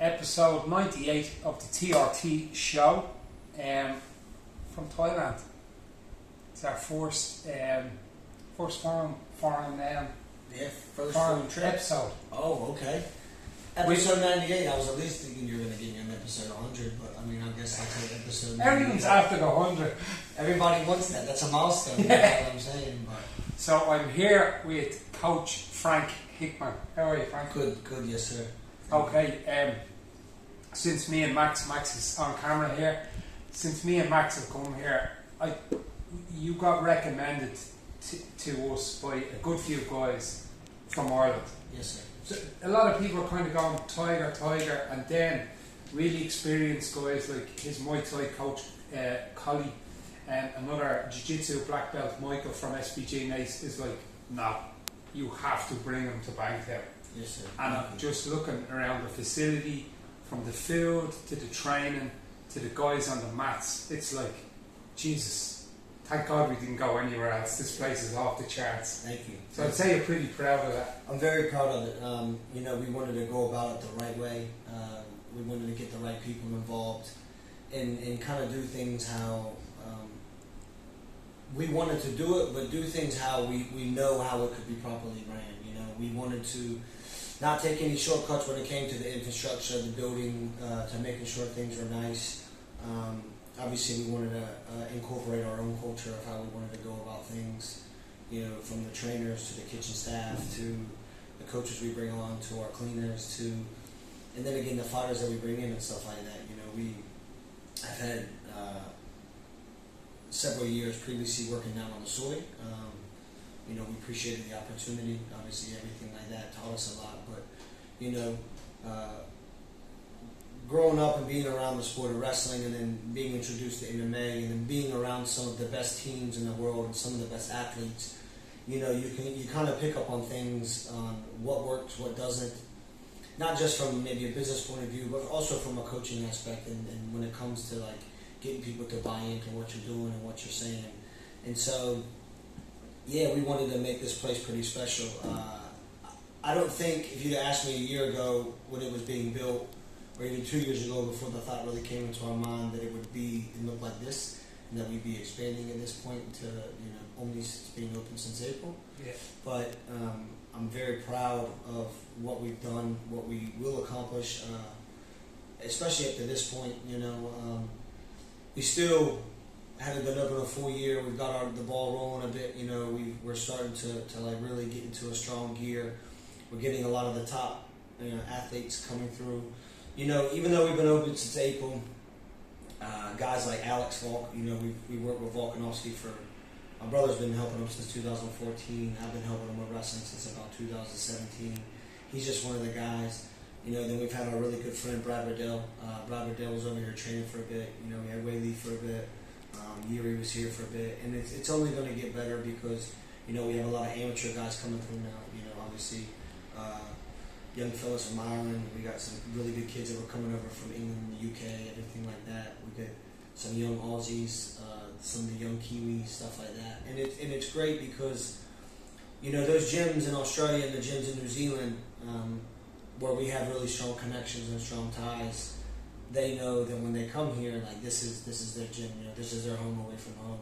episode 98 of the TRT show from Thailand. It's our first foreign trip. episode. Oh, okay. Episode 98, I was at least thinking you were going to give me an episode 100, but I mean, I guess I'll take episode 98. Everyone's after the 100. Everybody wants that. That's a milestone, yeah. That's what I'm saying. But. So I'm here with Coach Frank Hickman. How are you, Frank? Good, yes sir. Okay, since me and Max is on camera here, since me and Max have come here, you got recommended to us by a good few guys from Ireland. Yes sir. So a lot of people are kind of going Tiger, and then really experienced guys like his Muay Thai coach, Collie, and another Jiu-Jitsu black belt, Michael from SBG Nace, is like, no, you have to bring him to Bangtao. Yes sir. And I'm just looking around the facility, from the field to the training to the guys on the mats, it's like, Jesus, thank God we didn't go anywhere else. This place is off the charts. Thank you. So I'd say you're pretty proud of that. I'm very proud of it. We wanted to go about it the right way. We wanted to get the right people involved and kind of do things how we wanted to do it, but do things how we know how it could be properly ran. We wanted to not take any shortcuts when it came to the infrastructure, the building, to making sure things were nice. Obviously, we wanted to incorporate our own culture of how we wanted to go about things, from the trainers to the kitchen staff to the coaches we bring on to our cleaners and then again the fighters that we bring in and stuff like that. I've had several years previously working down on the soy. We appreciated the opportunity. Obviously, everything like that taught us a lot. But growing up and being around the sport of wrestling and then being introduced to MMA and then being around some of the best teams in the world and some of the best athletes, you kind of pick up on things on what works, what doesn't, not just from maybe a business point of view, but also from a coaching aspect and when it comes to like getting people to buy into what you're doing and what you're saying. And so, yeah, we wanted to make this place pretty special. I don't think if you'd asked me a year ago when it was being built, or even 2 years ago before the thought really came into our mind that it would be and look like this, and that we'd be expanding at this point to only being open since April. Yeah. But I'm very proud of what we've done, what we will accomplish, especially up to this point. We still haven't been open a full year. We've got the ball rolling a bit. We're starting to like really get into a strong gear. We're getting a lot of the top athletes coming through. Even though we've been open since April, guys like Alex Volk, we worked with Volkanovski my brother's been helping him since 2014. I've been helping him with wrestling since about 2017. He's just one of the guys. Then we've had our really good friend Brad Riddell. Brad Riddell was over here training for a bit. We had Wei Lee for a bit. Yuri was here for a bit. And it's only going to get better because, we have a lot of amateur guys coming through now. Obviously, young fellas from Ireland. We got some really good kids that were coming over from England, the UK, everything like that. We got some young Aussies, some of the young Kiwis, stuff like that. And it's great because, those gyms in Australia and the gyms in New Zealand, where we have really strong connections and strong ties, they know that when they come here, like this is their gym, this is their home away from home.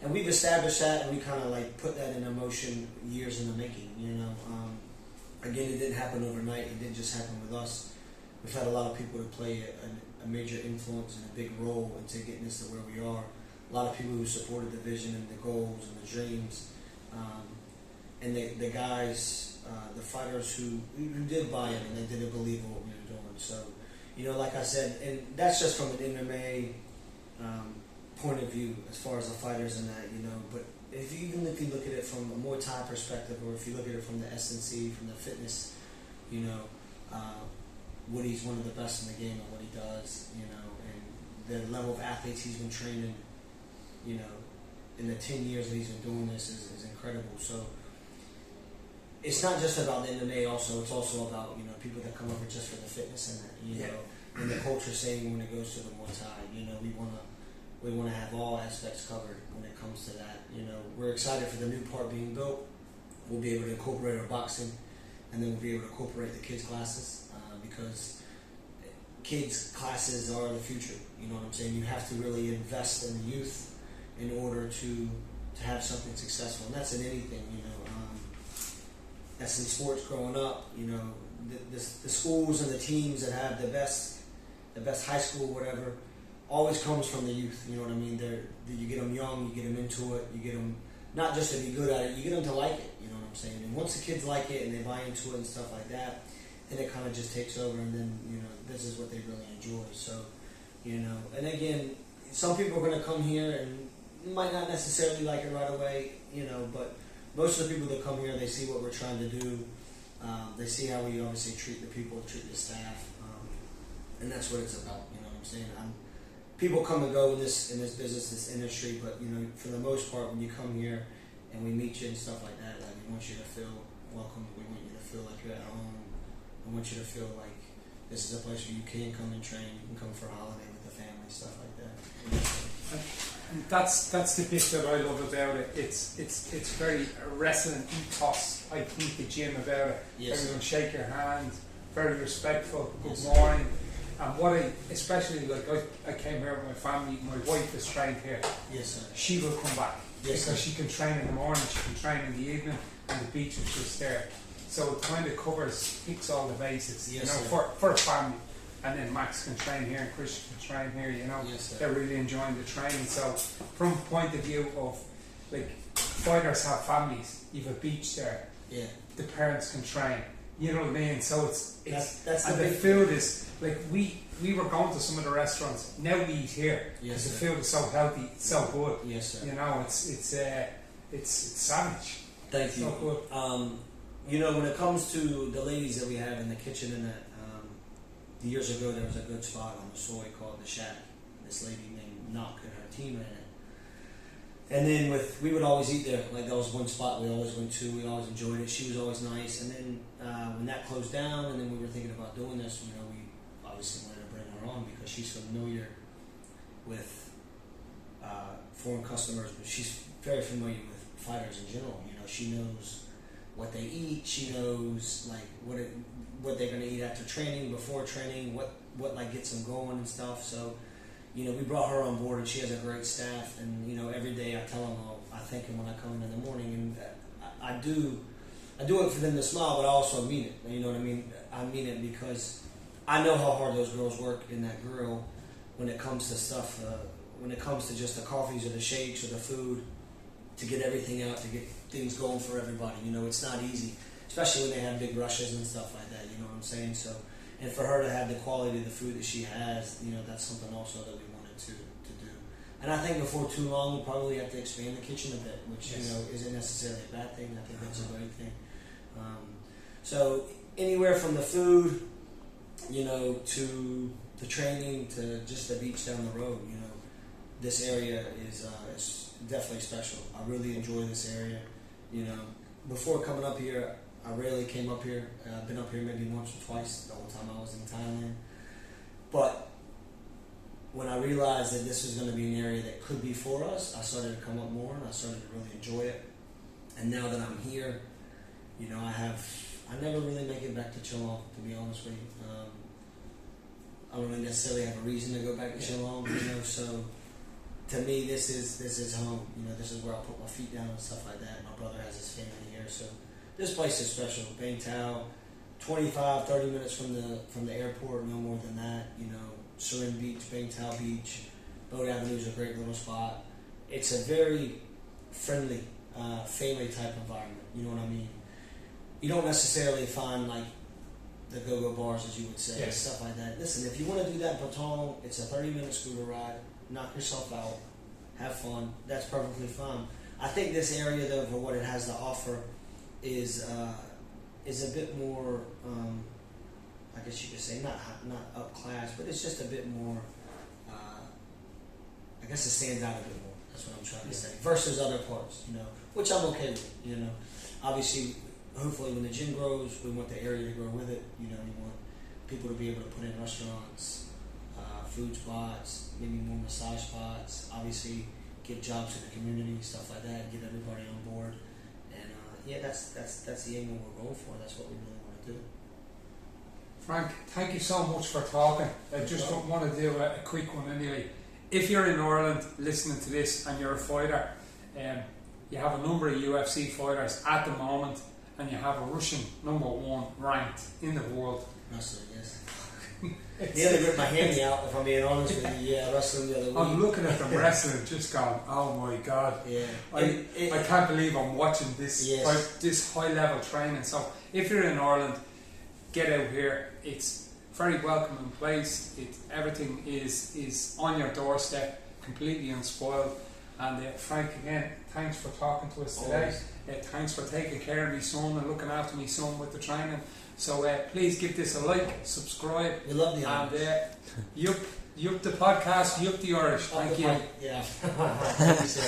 And we've established that, and we kind of like put that in motion years in the making. Again, it didn't happen overnight. It didn't just happen with us. We've had a lot of people who play a major influence and a big role into getting us to where we are. A lot of people who supported the vision and the goals and the dreams. And the guys, the fighters who did buy it and they didn't believe in what we were doing. So, like I said, and that's just from an MMA point of view as far as the fighters and that, but even if you look at it from a Muay Thai perspective, or if you look at it from the S&C, from the fitness, Woody's one of the best in the game at what he does, and the level of athletes he's been training, in the 10 years that he's been doing this is incredible. So it's not just about the MMA also, it's also about, people that come over just for the fitness and that, and the culture saying when it goes to the Muay Thai, we want to have all aspects covered when it comes to that. We're excited for the new part being built. We'll be able to incorporate our boxing, and then we'll be able to incorporate the kids' classes because kids' classes are the future. You know what I'm saying? You have to really invest in the youth in order to have something successful, and that's in anything. That's in sports growing up. The schools and the teams that have the best high school, whatever, always comes from the youth. You know what I mean? You get them young, you get them into it, you get them not just to be good at it, you get them to like it. You know what I'm saying? And once the kids like it and they buy into it and stuff like that, then it kind of just takes over, and then this is what they really enjoy. So, and again, some people are going to come here and might not necessarily like it right away, but most of the people that come here, they see what we're trying to do. They see how we obviously treat the people, treat the staff, and that's what it's about. You know what I'm saying? People come and go in this business, this industry, but for the most part, when you come here and we meet you and stuff like that, like, we want you to feel welcome. We want you to feel like you're at home. I want you to feel like this is a place where you can come and train. You can come for a holiday with the family, stuff like that. And that's the bit that I love about it. It's very wrestling ethos. I think the gym about it. Yes, everyone shake your hand, very respectful. Good Yes, morning. And what especially I came here with my family. My wife is trained here. Yes, sir. She will come back Yes, because sir. she can train in the morning, she can train in the evening, and the beach is just there. So it kind of ticks all the bases, Yes, sir. for a family. And then Max can train here and Chris can train here, Yes, sir. They're really enjoying the training. So from a point of view of, like, fighters have families, you have a beach there, Yeah. the parents can train, you know what I mean? So it's That's and the the big food is, like, we were going to some of the restaurants, now we eat here, Yes, because the sir. food is so healthy, it's so good, Yes, sir. it's savage. Thank you. So good. When it comes to the ladies that we have in the kitchen, and that years ago there was a good spot on the soy called the Shack. This lady named Knock and her team ran it. And then we would always eat there. Like, that was one spot we always went to. We always enjoyed it. She was always nice. And then when that closed down, and then we were thinking about doing this, we obviously wanted to bring her on because she's familiar with foreign customers, but she's very familiar with fighters in general. She knows what they eat. She knows, like, what they're going to eat after training, before training, what like gets them going and stuff. So, we brought her on board, and she has a great staff. And every day I tell them, I thank them when I come in the morning, and I do it for them to smile, but I also mean it. You know what I mean? I mean it because I know how hard those girls work in that grill when it comes to stuff. When it comes to just the coffees or the shakes or the food, to get everything out, to get things going for everybody. It's not easy, especially when they have big rushes and stuff like that. You know what I'm saying? So, and for her to have the quality of the food that she has, that's something also that we wanted to do. And I think before too long, we'll probably have to expand the kitchen a bit, which Yes. isn't necessarily a bad thing. I think that's a great thing. So anywhere from the food, to the training, to just the beach down the road, this area is definitely special. I really enjoy this area. Before coming up here, I rarely came up here. I've been up here maybe once or twice the whole time I was in Thailand. But when I realized that this was going to be an area that could be for us, I started to come up more, and I started to really enjoy it. And now that I'm here, I never really make it back to Geelong, to be honest with you. I don't really necessarily have a reason to go back to Geelong, so to me, this is home. This is where I put my feet down and stuff like that. My brother has his family here, so this place is special. Bangtao, 25-30 minutes from the airport, no more than that. Surin Beach, Bangtao Beach, Boat Avenue is a great little spot. It's a very friendly, family type environment. You know what I mean? You don't necessarily find like the go-go bars, as you would say, Yes. stuff like that. Listen, if you want to do that in Patong, it's a 30-minute scooter ride. Knock yourself out, have fun. That's perfectly fine. I think this area, though, for what it has to offer, is a bit more. I guess you could say not up class, but it's just a bit more. I guess it stands out a bit more. That's what I'm trying to say. Versus other parts, which I'm okay with. Obviously, hopefully, when the gym grows, we want the area to grow with it. You want people to be able to put in restaurants, food spots, maybe more massage spots. Obviously, get jobs in the community, stuff like that. Get everybody on board, and that's the aim that we're going for. That's what we really want to do. Frank, thank you so much for talking. I just don't want to do a quick one anyway. If you're in Ireland listening to this and you're a fighter, you have a number of UFC fighters at the moment, and you have a Russian #1 ranked in the world. Wrestling, yes. Nearly ripped my handy out, if I'm being honest with you. Yeah, wrestling the other week. I'm looking at them wrestling, just going, oh my god. Yeah. I can't believe I'm watching this this high level training. So if you're in Ireland, get out here. It's very welcoming place. Everything is on your doorstep, completely unspoiled. And Frank, again, thanks for talking to us today. Thanks for taking care of my son and looking after my son with the training. So please give this a like, subscribe. We love the Irish. And yup the podcast, yup the Irish. Thank you. Yeah.